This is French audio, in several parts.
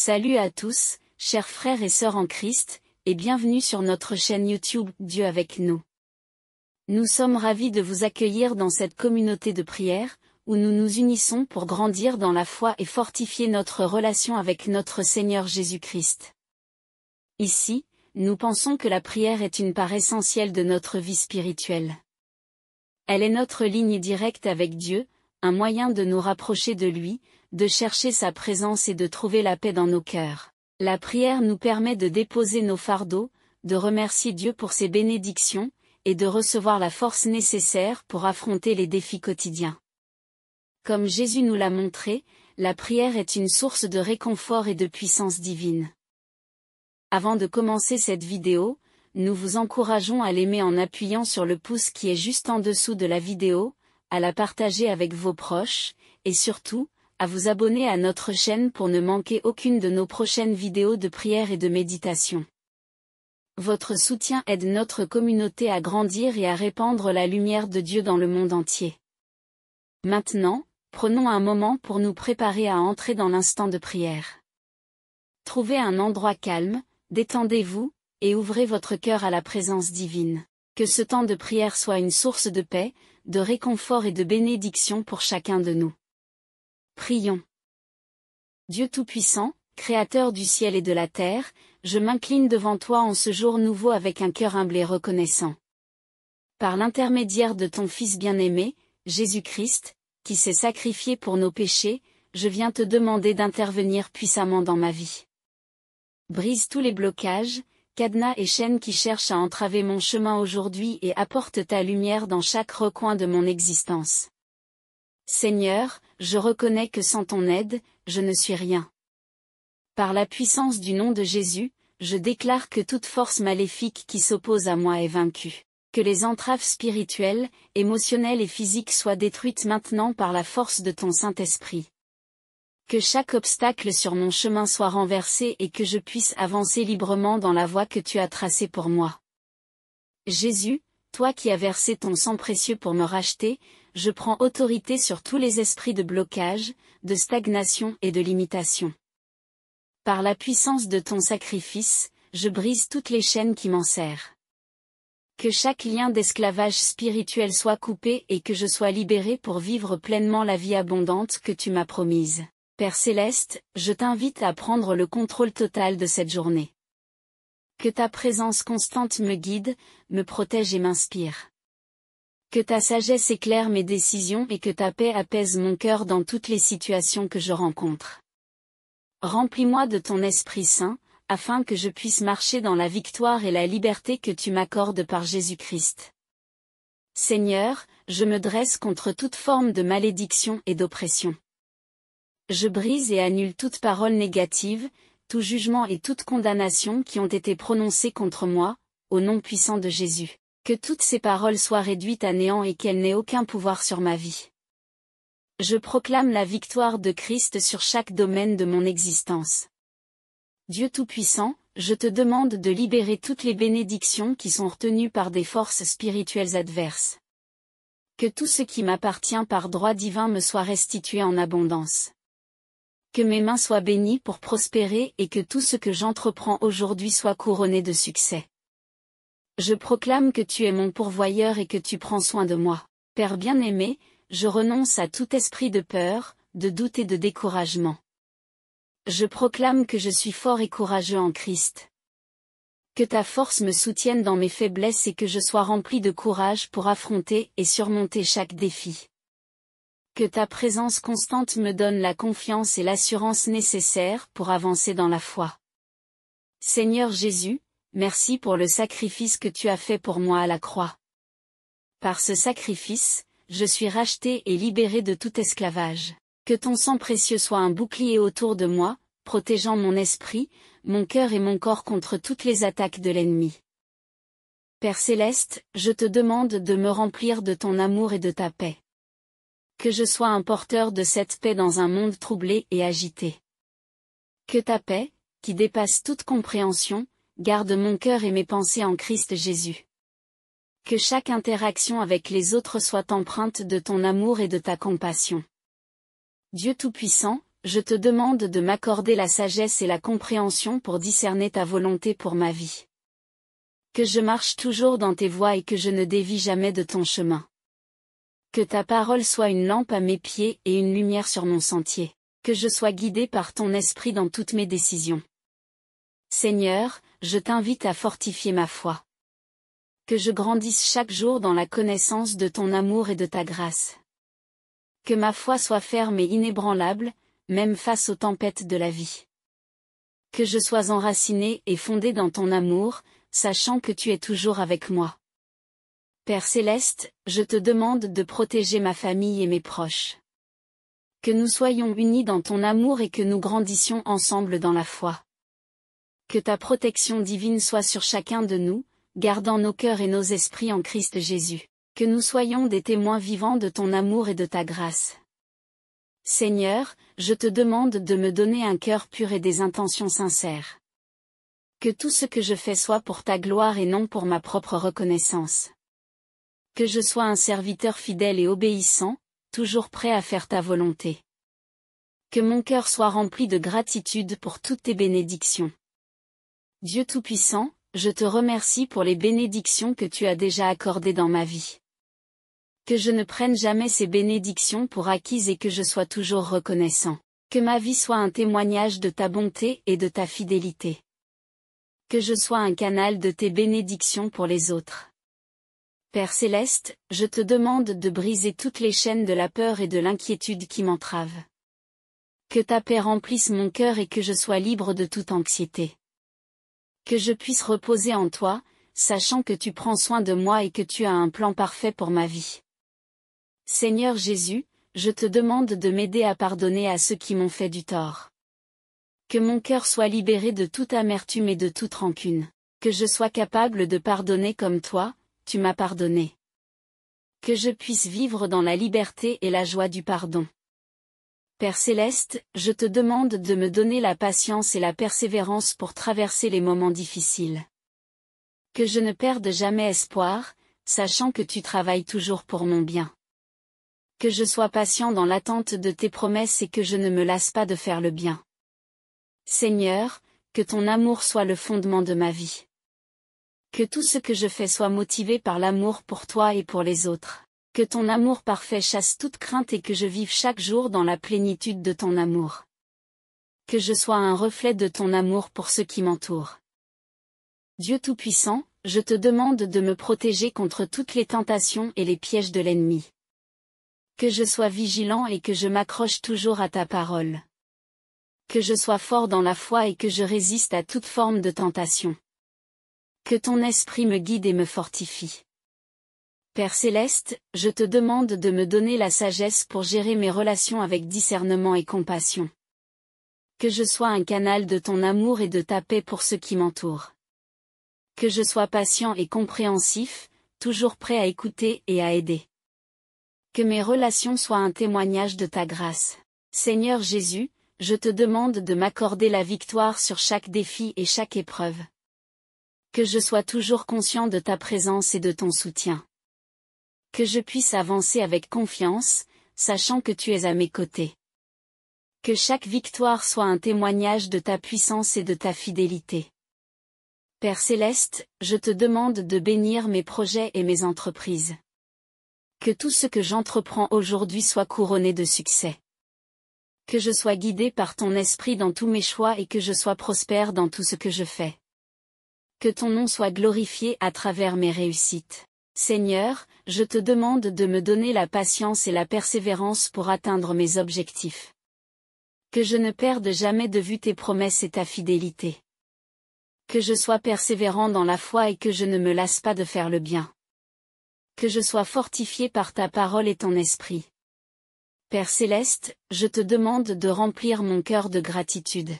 Salut à tous, chers frères et sœurs en Christ, et bienvenue sur notre chaîne YouTube Dieu avec nous. Nous sommes ravis de vous accueillir dans cette communauté de prière, où nous nous unissons pour grandir dans la foi et fortifier notre relation avec notre Seigneur Jésus-Christ. Ici, nous pensons que la prière est une part essentielle de notre vie spirituelle. Elle est notre ligne directe avec Dieu, un moyen de nous rapprocher de lui, de chercher sa présence et de trouver la paix dans nos cœurs. La prière nous permet de déposer nos fardeaux, de remercier Dieu pour ses bénédictions, et de recevoir la force nécessaire pour affronter les défis quotidiens. Comme Jésus nous l'a montré, la prière est une source de réconfort et de puissance divine. Avant de commencer cette vidéo, nous vous encourageons à l'aimer en appuyant sur le pouce qui est juste en dessous de la vidéo, à la partager avec vos proches, et surtout, à vous abonner à notre chaîne pour ne manquer aucune de nos prochaines vidéos de prière et de méditation. Votre soutien aide notre communauté à grandir et à répandre la lumière de Dieu dans le monde entier. Maintenant, prenons un moment pour nous préparer à entrer dans l'instant de prière. Trouvez un endroit calme, détendez-vous, et ouvrez votre cœur à la présence divine. Que ce temps de prière soit une source de paix, de réconfort et de bénédiction pour chacun de nous. Prions. Dieu Tout-Puissant, Créateur du ciel et de la terre, je m'incline devant toi en ce jour nouveau avec un cœur humble et reconnaissant. Par l'intermédiaire de ton Fils bien-aimé, Jésus-Christ, qui s'est sacrifié pour nos péchés, je viens te demander d'intervenir puissamment dans ma vie. Brise tous les blocages, cadenas et chaînes qui cherchent à entraver mon chemin aujourd'hui et apporte ta lumière dans chaque recoin de mon existence. Seigneur, je reconnais que sans ton aide, je ne suis rien. Par la puissance du nom de Jésus, je déclare que toute force maléfique qui s'oppose à moi est vaincue. Que les entraves spirituelles, émotionnelles et physiques soient détruites maintenant par la force de ton Saint-Esprit. Que chaque obstacle sur mon chemin soit renversé et que je puisse avancer librement dans la voie que tu as tracée pour moi. Jésus, toi qui as versé ton sang précieux pour me racheter, je prends autorité sur tous les esprits de blocage, de stagnation et de limitation. Par la puissance de ton sacrifice, je brise toutes les chaînes qui m'enserrent. Que chaque lien d'esclavage spirituel soit coupé et que je sois libéré pour vivre pleinement la vie abondante que tu m'as promise. Père Céleste, je t'invite à prendre le contrôle total de cette journée. Que ta présence constante me guide, me protège et m'inspire. Que ta sagesse éclaire mes décisions et que ta paix apaise mon cœur dans toutes les situations que je rencontre. Remplis-moi de ton Esprit Saint, afin que je puisse marcher dans la victoire et la liberté que tu m'accordes par Jésus-Christ. Seigneur, je me dresse contre toute forme de malédiction et d'oppression. Je brise et annule toute parole négative, tout jugement et toute condamnation qui ont été prononcés contre moi, au nom puissant de Jésus. Que toutes ces paroles soient réduites à néant et qu'elles n'aient aucun pouvoir sur ma vie. Je proclame la victoire de Christ sur chaque domaine de mon existence. Dieu Tout-Puissant, je te demande de libérer toutes les bénédictions qui sont retenues par des forces spirituelles adverses. Que tout ce qui m'appartient par droit divin me soit restitué en abondance. Que mes mains soient bénies pour prospérer et que tout ce que j'entreprends aujourd'hui soit couronné de succès. Je proclame que tu es mon pourvoyeur et que tu prends soin de moi. Père bien-aimé, je renonce à tout esprit de peur, de doute et de découragement. Je proclame que je suis fort et courageux en Christ. Que ta force me soutienne dans mes faiblesses et que je sois rempli de courage pour affronter et surmonter chaque défi. Que ta présence constante me donne la confiance et l'assurance nécessaires pour avancer dans la foi. Seigneur Jésus, merci pour le sacrifice que tu as fait pour moi à la croix. Par ce sacrifice, je suis racheté et libéré de tout esclavage. Que ton sang précieux soit un bouclier autour de moi, protégeant mon esprit, mon cœur et mon corps contre toutes les attaques de l'ennemi. Père Céleste, je te demande de me remplir de ton amour et de ta paix. Que je sois un porteur de cette paix dans un monde troublé et agité. Que ta paix, qui dépasse toute compréhension, garde mon cœur et mes pensées en Christ Jésus. Que chaque interaction avec les autres soit empreinte de ton amour et de ta compassion. Dieu Tout-Puissant, je te demande de m'accorder la sagesse et la compréhension pour discerner ta volonté pour ma vie. Que je marche toujours dans tes voies et que je ne dévie jamais de ton chemin. Que ta parole soit une lampe à mes pieds et une lumière sur mon sentier. Que je sois guidé par ton esprit dans toutes mes décisions. Seigneur, je t'invite à fortifier ma foi. Que je grandisse chaque jour dans la connaissance de ton amour et de ta grâce. Que ma foi soit ferme et inébranlable, même face aux tempêtes de la vie. Que je sois enraciné et fondé dans ton amour, sachant que tu es toujours avec moi. Père céleste, je te demande de protéger ma famille et mes proches. Que nous soyons unis dans ton amour et que nous grandissions ensemble dans la foi. Que ta protection divine soit sur chacun de nous, gardant nos cœurs et nos esprits en Christ Jésus. Que nous soyons des témoins vivants de ton amour et de ta grâce. Seigneur, je te demande de me donner un cœur pur et des intentions sincères. Que tout ce que je fais soit pour ta gloire et non pour ma propre reconnaissance. Que je sois un serviteur fidèle et obéissant, toujours prêt à faire ta volonté. Que mon cœur soit rempli de gratitude pour toutes tes bénédictions. Dieu Tout-Puissant, je te remercie pour les bénédictions que tu as déjà accordées dans ma vie. Que je ne prenne jamais ces bénédictions pour acquises et que je sois toujours reconnaissant. Que ma vie soit un témoignage de ta bonté et de ta fidélité. Que je sois un canal de tes bénédictions pour les autres. Père céleste, je te demande de briser toutes les chaînes de la peur et de l'inquiétude qui m'entravent. Que ta paix remplisse mon cœur et que je sois libre de toute anxiété. Que je puisse reposer en toi, sachant que tu prends soin de moi et que tu as un plan parfait pour ma vie. Seigneur Jésus, je te demande de m'aider à pardonner à ceux qui m'ont fait du tort. Que mon cœur soit libéré de toute amertume et de toute rancune. Que je sois capable de pardonner comme toi, tu m'as pardonné. Que je puisse vivre dans la liberté et la joie du pardon. Père céleste, je te demande de me donner la patience et la persévérance pour traverser les moments difficiles. Que je ne perde jamais espoir, sachant que tu travailles toujours pour mon bien. Que je sois patient dans l'attente de tes promesses et que je ne me lasse pas de faire le bien. Seigneur, que ton amour soit le fondement de ma vie. Que tout ce que je fais soit motivé par l'amour pour toi et pour les autres. Que ton amour parfait chasse toute crainte et que je vive chaque jour dans la plénitude de ton amour. Que je sois un reflet de ton amour pour ceux qui m'entourent. Dieu Tout-Puissant, je te demande de me protéger contre toutes les tentations et les pièges de l'ennemi. Que je sois vigilant et que je m'accroche toujours à ta parole. Que je sois fort dans la foi et que je résiste à toute forme de tentation. Que ton esprit me guide et me fortifie. Père céleste, je te demande de me donner la sagesse pour gérer mes relations avec discernement et compassion. Que je sois un canal de ton amour et de ta paix pour ceux qui m'entourent. Que je sois patient et compréhensif, toujours prêt à écouter et à aider. Que mes relations soient un témoignage de ta grâce. Seigneur Jésus, je te demande de m'accorder la victoire sur chaque défi et chaque épreuve. Que je sois toujours conscient de ta présence et de ton soutien. Que je puisse avancer avec confiance, sachant que tu es à mes côtés. Que chaque victoire soit un témoignage de ta puissance et de ta fidélité. Père céleste, je te demande de bénir mes projets et mes entreprises. Que tout ce que j'entreprends aujourd'hui soit couronné de succès. Que je sois guidé par ton esprit dans tous mes choix et que je sois prospère dans tout ce que je fais. Que ton nom soit glorifié à travers mes réussites. Seigneur, je te demande de me donner la patience et la persévérance pour atteindre mes objectifs. Que je ne perde jamais de vue tes promesses et ta fidélité. Que je sois persévérant dans la foi et que je ne me lasse pas de faire le bien. Que je sois fortifié par ta parole et ton esprit. Père céleste, je te demande de remplir mon cœur de gratitude.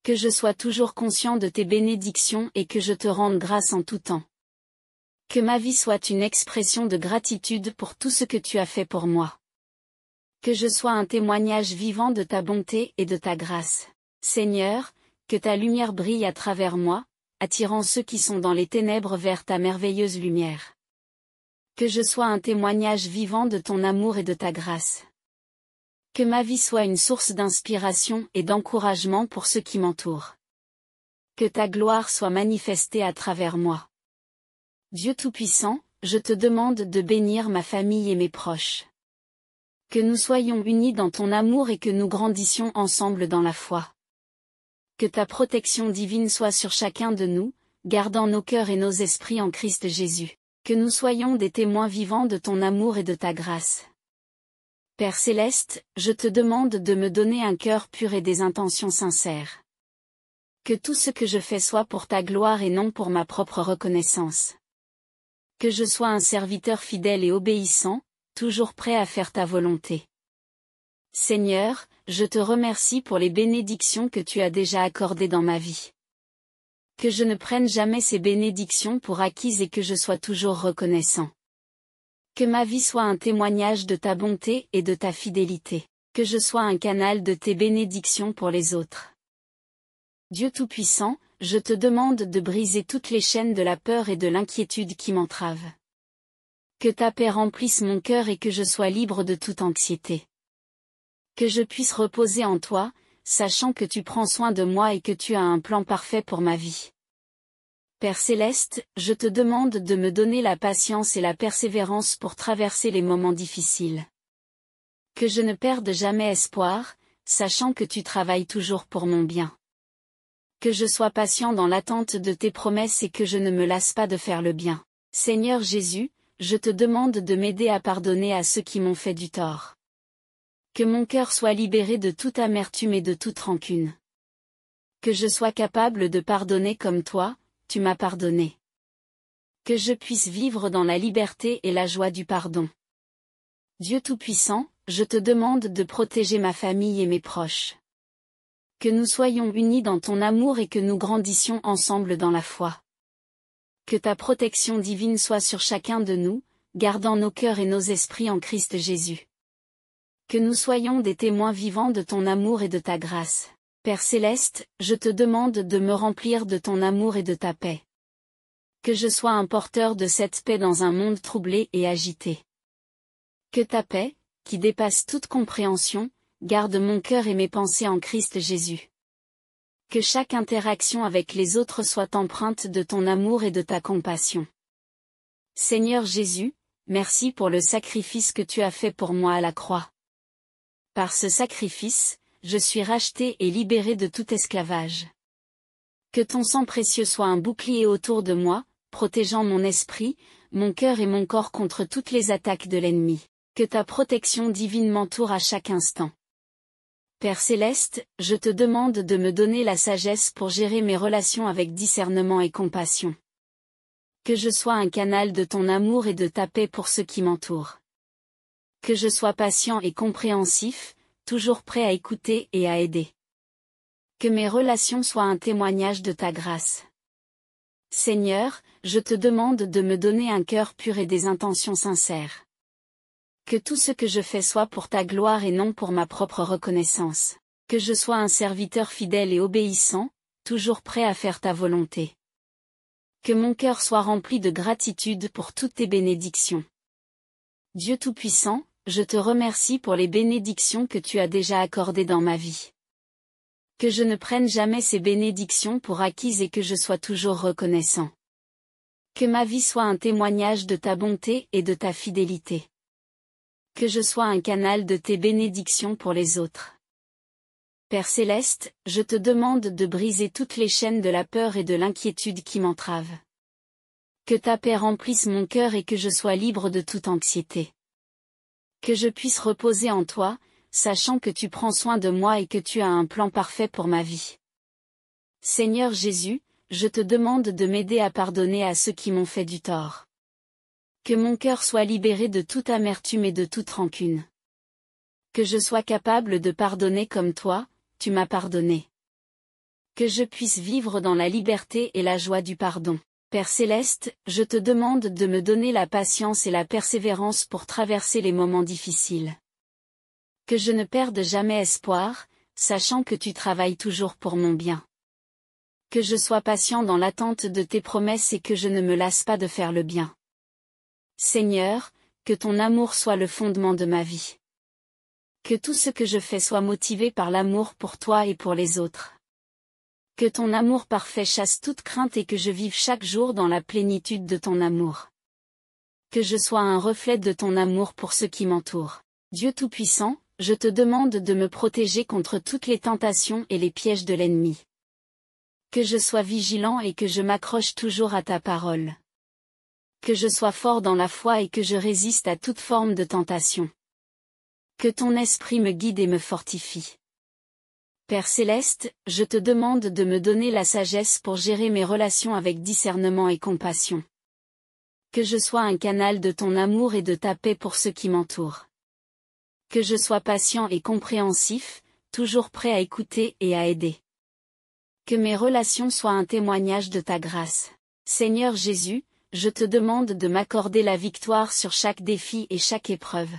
Que je sois toujours conscient de tes bénédictions et que je te rende grâce en tout temps. Que ma vie soit une expression de gratitude pour tout ce que tu as fait pour moi. Que je sois un témoignage vivant de ta bonté et de ta grâce. Seigneur, que ta lumière brille à travers moi, attirant ceux qui sont dans les ténèbres vers ta merveilleuse lumière. Que je sois un témoignage vivant de ton amour et de ta grâce. Que ma vie soit une source d'inspiration et d'encouragement pour ceux qui m'entourent. Que ta gloire soit manifestée à travers moi. Dieu Tout-Puissant, je te demande de bénir ma famille et mes proches. Que nous soyons unis dans ton amour et que nous grandissions ensemble dans la foi. Que ta protection divine soit sur chacun de nous, gardant nos cœurs et nos esprits en Christ Jésus. Que nous soyons des témoins vivants de ton amour et de ta grâce. Père Céleste, je te demande de me donner un cœur pur et des intentions sincères. Que tout ce que je fais soit pour ta gloire et non pour ma propre reconnaissance. Que je sois un serviteur fidèle et obéissant, toujours prêt à faire ta volonté. Seigneur, je te remercie pour les bénédictions que tu as déjà accordées dans ma vie. Que je ne prenne jamais ces bénédictions pour acquises et que je sois toujours reconnaissant. Que ma vie soit un témoignage de ta bonté et de ta fidélité. Que je sois un canal de tes bénédictions pour les autres. Dieu Tout-Puissant, je te demande de briser toutes les chaînes de la peur et de l'inquiétude qui m'entravent. Que ta paix remplisse mon cœur et que je sois libre de toute anxiété. Que je puisse reposer en toi, sachant que tu prends soin de moi et que tu as un plan parfait pour ma vie. Père Céleste, je te demande de me donner la patience et la persévérance pour traverser les moments difficiles. Que je ne perde jamais espoir, sachant que tu travailles toujours pour mon bien. Que je sois patient dans l'attente de tes promesses et que je ne me lasse pas de faire le bien. Seigneur Jésus, je te demande de m'aider à pardonner à ceux qui m'ont fait du tort. Que mon cœur soit libéré de toute amertume et de toute rancune. Que je sois capable de pardonner comme toi, tu m'as pardonné. Que je puisse vivre dans la liberté et la joie du pardon. Dieu Tout-Puissant, je te demande de protéger ma famille et mes proches. Que nous soyons unis dans ton amour et que nous grandissions ensemble dans la foi. Que ta protection divine soit sur chacun de nous, gardant nos cœurs et nos esprits en Christ Jésus. Que nous soyons des témoins vivants de ton amour et de ta grâce. Père Céleste, je te demande de me remplir de ton amour et de ta paix. Que je sois un porteur de cette paix dans un monde troublé et agité. Que ta paix, qui dépasse toute compréhension, garde mon cœur et mes pensées en Christ Jésus. Que chaque interaction avec les autres soit empreinte de ton amour et de ta compassion. Seigneur Jésus, merci pour le sacrifice que tu as fait pour moi à la croix. Par ce sacrifice, je suis racheté et libéré de tout esclavage. Que ton sang précieux soit un bouclier autour de moi, protégeant mon esprit, mon cœur et mon corps contre toutes les attaques de l'ennemi. Que ta protection divine m'entoure à chaque instant. Père Céleste, je te demande de me donner la sagesse pour gérer mes relations avec discernement et compassion. Que je sois un canal de ton amour et de ta paix pour ceux qui m'entourent. Que je sois patient et compréhensif, toujours prêt à écouter et à aider. Que mes relations soient un témoignage de ta grâce. Seigneur, je te demande de me donner un cœur pur et des intentions sincères. Que tout ce que je fais soit pour ta gloire et non pour ma propre reconnaissance. Que je sois un serviteur fidèle et obéissant, toujours prêt à faire ta volonté. Que mon cœur soit rempli de gratitude pour toutes tes bénédictions. Dieu Tout-Puissant, je te remercie pour les bénédictions que tu as déjà accordées dans ma vie. Que je ne prenne jamais ces bénédictions pour acquises et que je sois toujours reconnaissant. Que ma vie soit un témoignage de ta bonté et de ta fidélité. Que je sois un canal de tes bénédictions pour les autres. Père Céleste, je te demande de briser toutes les chaînes de la peur et de l'inquiétude qui m'entravent. Que ta paix remplisse mon cœur et que je sois libre de toute anxiété. Que je puisse reposer en toi, sachant que tu prends soin de moi et que tu as un plan parfait pour ma vie. Seigneur Jésus, je te demande de m'aider à pardonner à ceux qui m'ont fait du tort. Que mon cœur soit libéré de toute amertume et de toute rancune. Que je sois capable de pardonner comme toi, tu m'as pardonné. Que je puisse vivre dans la liberté et la joie du pardon. Père Céleste, je te demande de me donner la patience et la persévérance pour traverser les moments difficiles. Que je ne perde jamais espoir, sachant que tu travailles toujours pour mon bien. Que je sois patient dans l'attente de tes promesses et que je ne me lasse pas de faire le bien. Seigneur, que ton amour soit le fondement de ma vie. Que tout ce que je fais soit motivé par l'amour pour toi et pour les autres. Que ton amour parfait chasse toute crainte et que je vive chaque jour dans la plénitude de ton amour. Que je sois un reflet de ton amour pour ceux qui m'entourent. Dieu Tout-Puissant, je te demande de me protéger contre toutes les tentations et les pièges de l'ennemi. Que je sois vigilant et que je m'accroche toujours à ta parole. Que je sois fort dans la foi et que je résiste à toute forme de tentation. Que ton esprit me guide et me fortifie. Père Céleste, je te demande de me donner la sagesse pour gérer mes relations avec discernement et compassion. Que je sois un canal de ton amour et de ta paix pour ceux qui m'entourent. Que je sois patient et compréhensif, toujours prêt à écouter et à aider. Que mes relations soient un témoignage de ta grâce. Seigneur Jésus, je te demande de m'accorder la victoire sur chaque défi et chaque épreuve.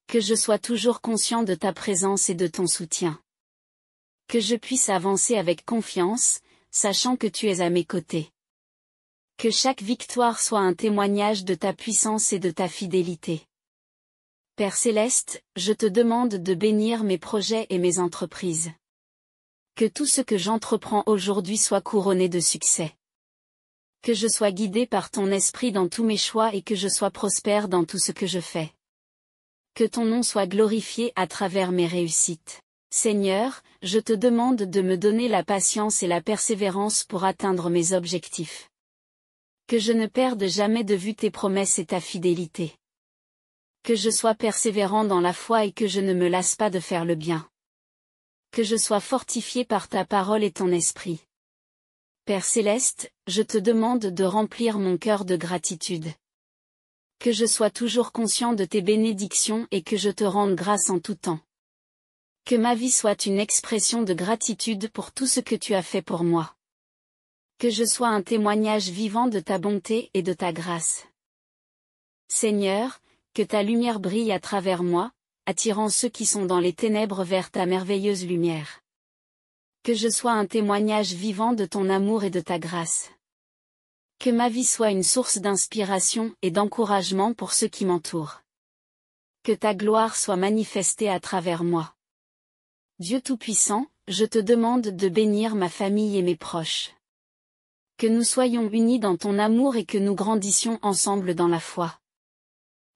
Que je sois toujours conscient de ta présence et de ton soutien. Que je puisse avancer avec confiance, sachant que tu es à mes côtés. Que chaque victoire soit un témoignage de ta puissance et de ta fidélité. Père Céleste, je te demande de bénir mes projets et mes entreprises. Que tout ce que j'entreprends aujourd'hui soit couronné de succès. Que je sois guidé par ton esprit dans tous mes choix et que je sois prospère dans tout ce que je fais. Que ton nom soit glorifié à travers mes réussites. Seigneur, je te demande de me donner la patience et la persévérance pour atteindre mes objectifs. Que je ne perde jamais de vue tes promesses et ta fidélité. Que je sois persévérant dans la foi et que je ne me lasse pas de faire le bien. Que je sois fortifié par ta parole et ton esprit. Père Céleste, je te demande de remplir mon cœur de gratitude. Que je sois toujours conscient de tes bénédictions et que je te rende grâce en tout temps. Que ma vie soit une expression de gratitude pour tout ce que tu as fait pour moi. Que je sois un témoignage vivant de ta bonté et de ta grâce. Seigneur, que ta lumière brille à travers moi, attirant ceux qui sont dans les ténèbres vers ta merveilleuse lumière. Que je sois un témoignage vivant de ton amour et de ta grâce. Que ma vie soit une source d'inspiration et d'encouragement pour ceux qui m'entourent. Que ta gloire soit manifestée à travers moi. Dieu Tout-Puissant, je te demande de bénir ma famille et mes proches. Que nous soyons unis dans ton amour et que nous grandissions ensemble dans la foi.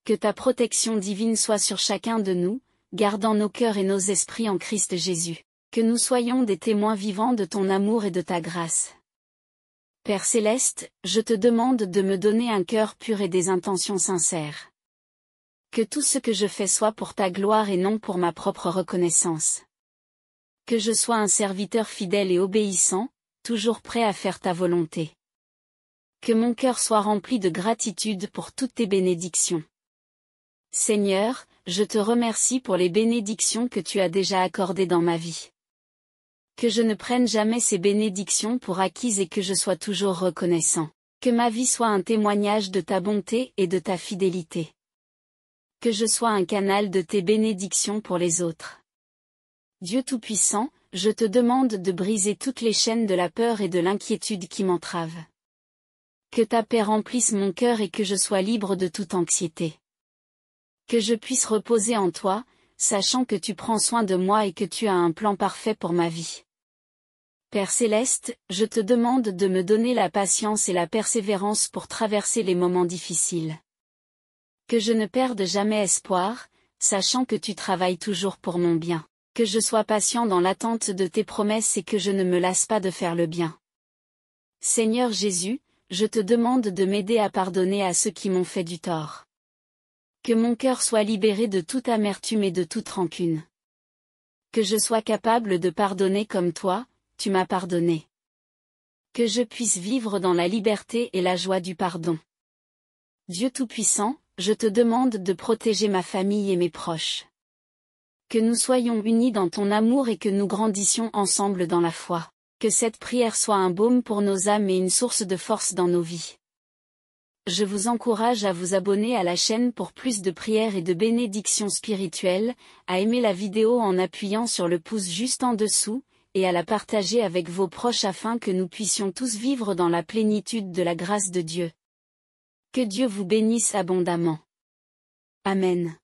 Que ta protection divine soit sur chacun de nous, gardant nos cœurs et nos esprits en Christ Jésus. Que nous soyons des témoins vivants de ton amour et de ta grâce. Père Céleste, je te demande de me donner un cœur pur et des intentions sincères. Que tout ce que je fais soit pour ta gloire et non pour ma propre reconnaissance. Que je sois un serviteur fidèle et obéissant, toujours prêt à faire ta volonté. Que mon cœur soit rempli de gratitude pour toutes tes bénédictions. Seigneur, je te remercie pour les bénédictions que tu as déjà accordées dans ma vie. Que je ne prenne jamais ces bénédictions pour acquises et que je sois toujours reconnaissant. Que ma vie soit un témoignage de ta bonté et de ta fidélité. Que je sois un canal de tes bénédictions pour les autres. Dieu Tout-Puissant, je te demande de briser toutes les chaînes de la peur et de l'inquiétude qui m'entravent. Que ta paix remplisse mon cœur et que je sois libre de toute anxiété. Que je puisse reposer en toi, sachant que tu prends soin de moi et que tu as un plan parfait pour ma vie. Père Céleste, je te demande de me donner la patience et la persévérance pour traverser les moments difficiles. Que je ne perde jamais espoir, sachant que tu travailles toujours pour mon bien. Que je sois patient dans l'attente de tes promesses et que je ne me lasse pas de faire le bien. Seigneur Jésus, je te demande de m'aider à pardonner à ceux qui m'ont fait du tort. Que mon cœur soit libéré de toute amertume et de toute rancune. Que je sois capable de pardonner comme toi, tu m'as pardonné. Que je puisse vivre dans la liberté et la joie du pardon. Dieu Tout-Puissant, je te demande de protéger ma famille et mes proches. Que nous soyons unis dans ton amour et que nous grandissions ensemble dans la foi. Que cette prière soit un baume pour nos âmes et une source de force dans nos vies. Je vous encourage à vous abonner à la chaîne pour plus de prières et de bénédictions spirituelles, à aimer la vidéo en appuyant sur le pouce juste en dessous, et à la partager avec vos proches afin que nous puissions tous vivre dans la plénitude de la grâce de Dieu. Que Dieu vous bénisse abondamment. Amen.